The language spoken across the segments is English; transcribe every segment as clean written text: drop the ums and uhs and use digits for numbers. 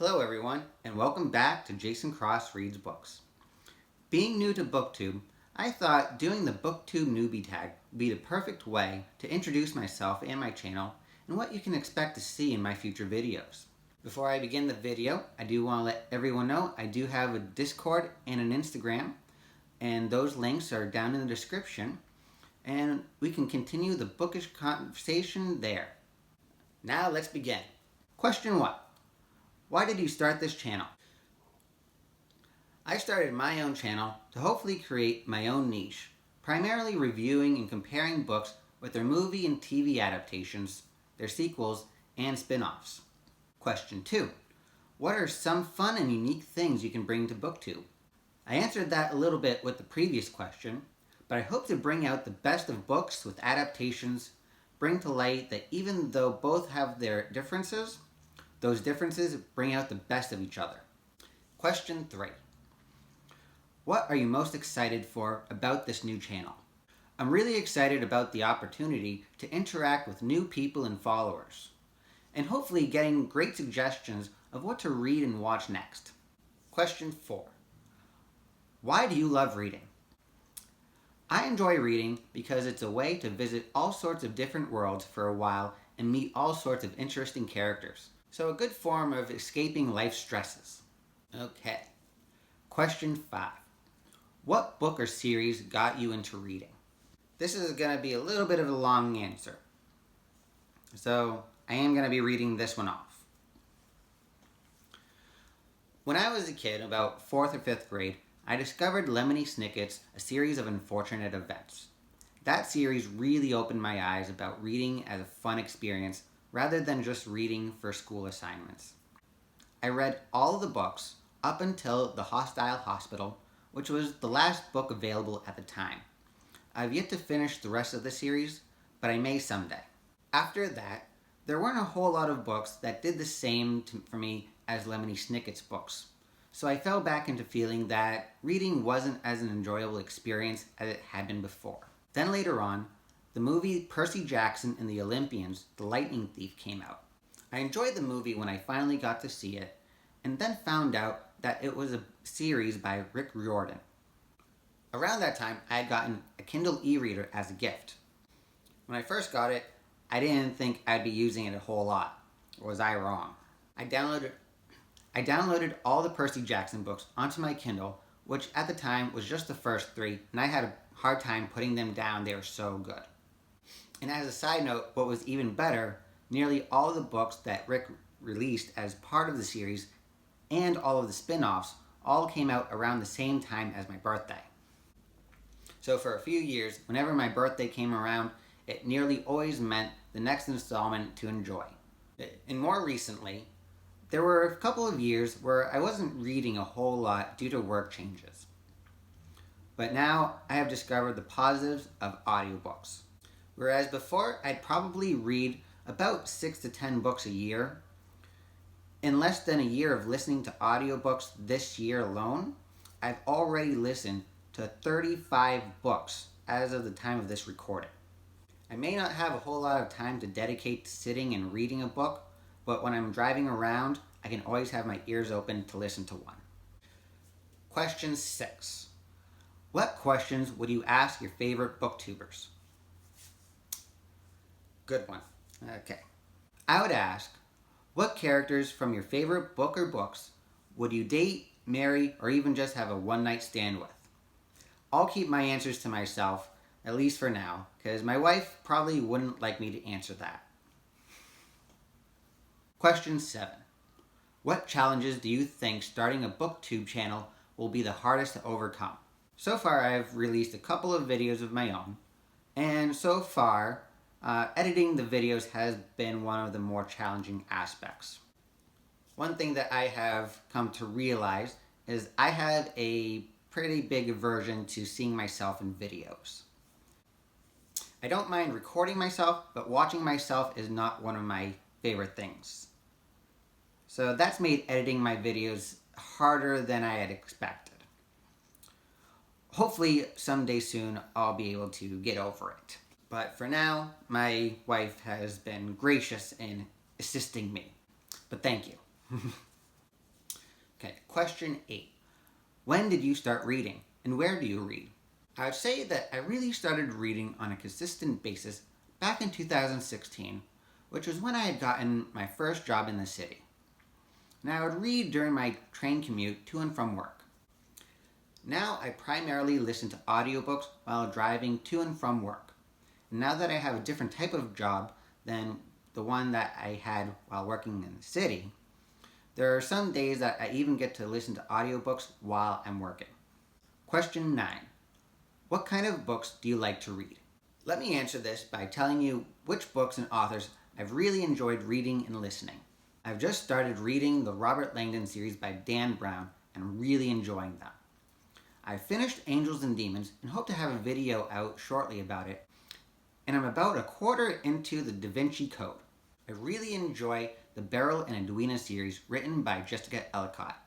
Hello everyone, and welcome back to Jason Cross Reads Books. Being new to Booktube, I thought doing the Booktube Newbie Tag would be the perfect way to introduce myself and my channel and what you can expect to see in my future videos. Before I begin the video, I do want to let everyone know I do have a Discord and an Instagram, and those links are down in the description, and we can continue the bookish conversation there. Now let's begin. Question 1. Why did you start this channel? I started my own channel to hopefully create my own niche, primarily reviewing and comparing books with their movie and TV adaptations, their sequels, and spin-offs. Question 2. What are some fun and unique things you can bring to Booktube? I answered that a little bit with the previous question, but I hope to bring out the best of books with adaptations, bring to light that even though both have their differences, those differences bring out the best of each other. Question 3. What are you most excited for about this new channel? I'm really excited about the opportunity to interact with new people and followers, and hopefully getting great suggestions of what to read and watch next. Question 4. Why do you love reading? I enjoy reading because it's a way to visit all sorts of different worlds for a while and meet all sorts of interesting characters. So a good form of escaping life's stresses. Okay. Question 5. What book or series got you into reading? This is going to be a little bit of a long answer, so I am going to be reading this one off. When I was a kid, about 4th or 5th grade, I discovered Lemony Snicket's A Series of Unfortunate Events. That series really opened my eyes about reading as a fun experience rather than just reading for school assignments. I read all of the books up until The Hostile Hospital, which was the last book available at the time. I've yet to finish the rest of the series, but I may someday. After that, there weren't a whole lot of books that did the same for me as Lemony Snicket's books, so I fell back into feeling that reading wasn't as an enjoyable experience as it had been before. Then later on, the movie Percy Jackson and the Olympians, The Lightning Thief came out. I enjoyed the movie when I finally got to see it, and then found out that it was a series by Rick Riordan. Around that time, I had gotten a Kindle e-reader as a gift. When I first got it, I didn't think I'd be using it a whole lot. Or was I wrong? I downloaded all the Percy Jackson books onto my Kindle, which at the time was just the first 3, and I had a hard time putting them down. They were so good. And as a side note, what was even better, nearly all of the books that Rick released as part of the series and all of the spin-offs all came out around the same time as my birthday. So for a few years, whenever my birthday came around, it nearly always meant the next installment to enjoy. And more recently, there were a couple of years where I wasn't reading a whole lot due to work changes. But now I have discovered the positives of audiobooks. Whereas before, I'd probably read about 6 to 10 books a year. In less than a year of listening to audiobooks this year alone, I've already listened to 35 books as of the time of this recording. I may not have a whole lot of time to dedicate to sitting and reading a book, but when I'm driving around, I can always have my ears open to listen to one. Question 6. What questions would you ask your favorite booktubers? Good one. Okay. I would ask, what characters from your favorite book or books would you date, marry, or even just have a one-night stand with? I'll keep my answers to myself, at least for now, because my wife probably wouldn't like me to answer that. Question 7. What challenges do you think starting a booktube channel will be the hardest to overcome? So far, I've released a couple of videos of my own, and so far, editing the videos has been one of the more challenging aspects. One thing that I have come to realize is I have a pretty big aversion to seeing myself in videos. I don't mind recording myself, but watching myself is not one of my favorite things. So that's made editing my videos harder than I had expected. Hopefully someday soon I'll be able to get over it. But for now, my wife has been gracious in assisting me. But thank you. Okay, question 8. When did you start reading, and where do you read? I would say that I really started reading on a consistent basis back in 2016, which was when I had gotten my first job in the city. And I would read during my train commute to and from work. Now I primarily listen to audiobooks while driving to and from work. And now that I have a different type of job than the one that I had while working in the city, there are some days that I even get to listen to audiobooks while I'm working. Question 9. What kind of books do you like to read? Let me answer this by telling you which books and authors I've really enjoyed reading and listening. I've just started reading the Robert Langdon series by Dan Brown and I'm really enjoying them. I finished Angels and Demons and hope to have a video out shortly about it. And I'm about a quarter into the Da Vinci Code. I really enjoy the Beryl and Edwina series written by Jessica Ellicott.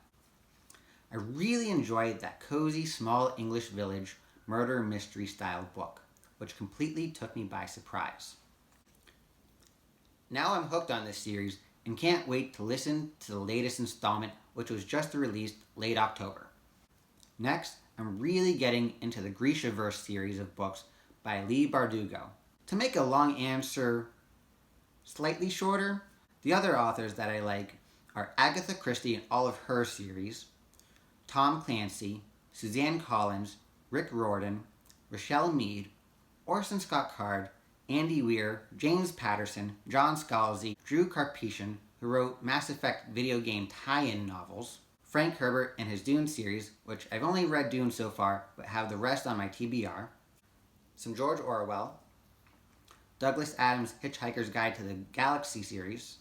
I really enjoy that cozy small English village murder mystery style book, which completely took me by surprise. Now I'm hooked on this series and can't wait to listen to the latest installment, which was just released late October. Next, I'm really getting into the Grishaverse series of books by Leigh Bardugo. To make a long answer slightly shorter, the other authors that I like are Agatha Christie and all of her series, Tom Clancy, Suzanne Collins, Rick Riordan, Rochelle Mead, Orson Scott Card, Andy Weir, James Patterson, John Scalzi, Drew Karpyshyn, who wrote Mass Effect video game tie-in novels, Frank Herbert and his Dune series, which I've only read Dune so far, but have the rest on my TBR, some George Orwell, Douglas Adams' Hitchhiker's Guide to the Galaxy series,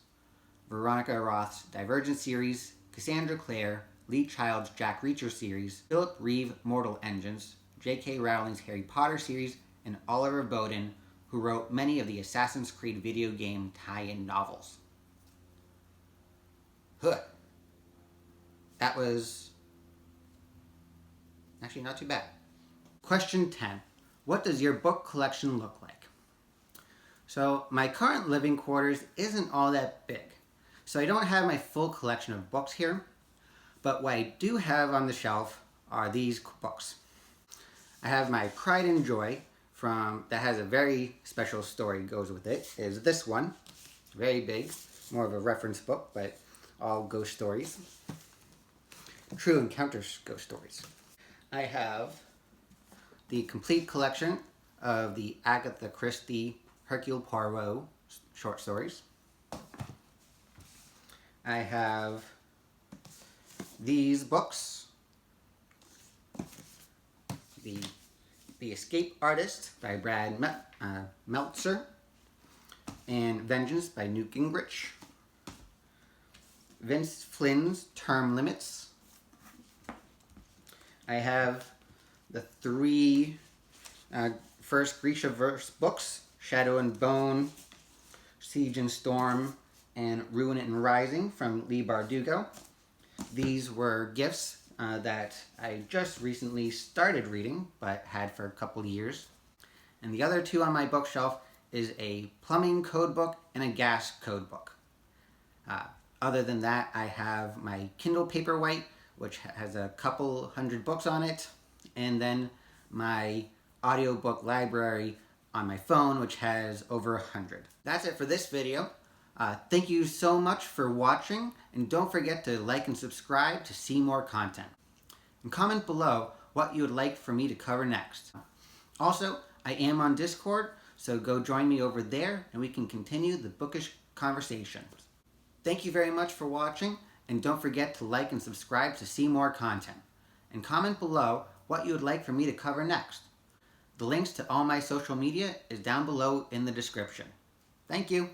Veronica Roth's Divergent series, Cassandra Clare, Lee Child's Jack Reacher series, Philip Reeve Mortal Engines, J.K. Rowling's Harry Potter series, and Oliver Bowden, who wrote many of the Assassin's Creed video game tie-in novels. That was actually not too bad. Question 10. What does your book collection look like? So my current living quarters isn't all that big, so I don't have my full collection of books here, but what I do have on the shelf are these books. I have my Pride and Joy that has a very special story goes with it, is this one. Very big, more of a reference book, but all ghost stories. True Encounters ghost stories. I have the complete collection of the Agatha Christie Hercule Poirot short stories. I have these books. The Escape Artist by Brad Meltzer and Vengeance by Newt Gingrich. Vince Flynn's Term Limits. I have the 3 first Grishaverse books, Shadow and Bone, Siege and Storm, and Ruin and Rising from Leigh Bardugo. These were gifts that I just recently started reading, but had for a couple years. And the other 2 on my bookshelf is a plumbing code book and a gas code book. Other than that, I have my Kindle Paperwhite, which has a couple hundred books on it, and then my audiobook library on my phone, which has over 100. That's it for this video. Thank you so much for watching, and don't forget to like and subscribe to see more content. And comment below what you would like for me to cover next. Also, I am on Discord, so go join me over there and we can continue the bookish conversations. Thank you very much for watching, and don't forget to like and subscribe to see more content. And comment below what you would like for me to cover next. The links to all my social media is down below in the description. Thank you.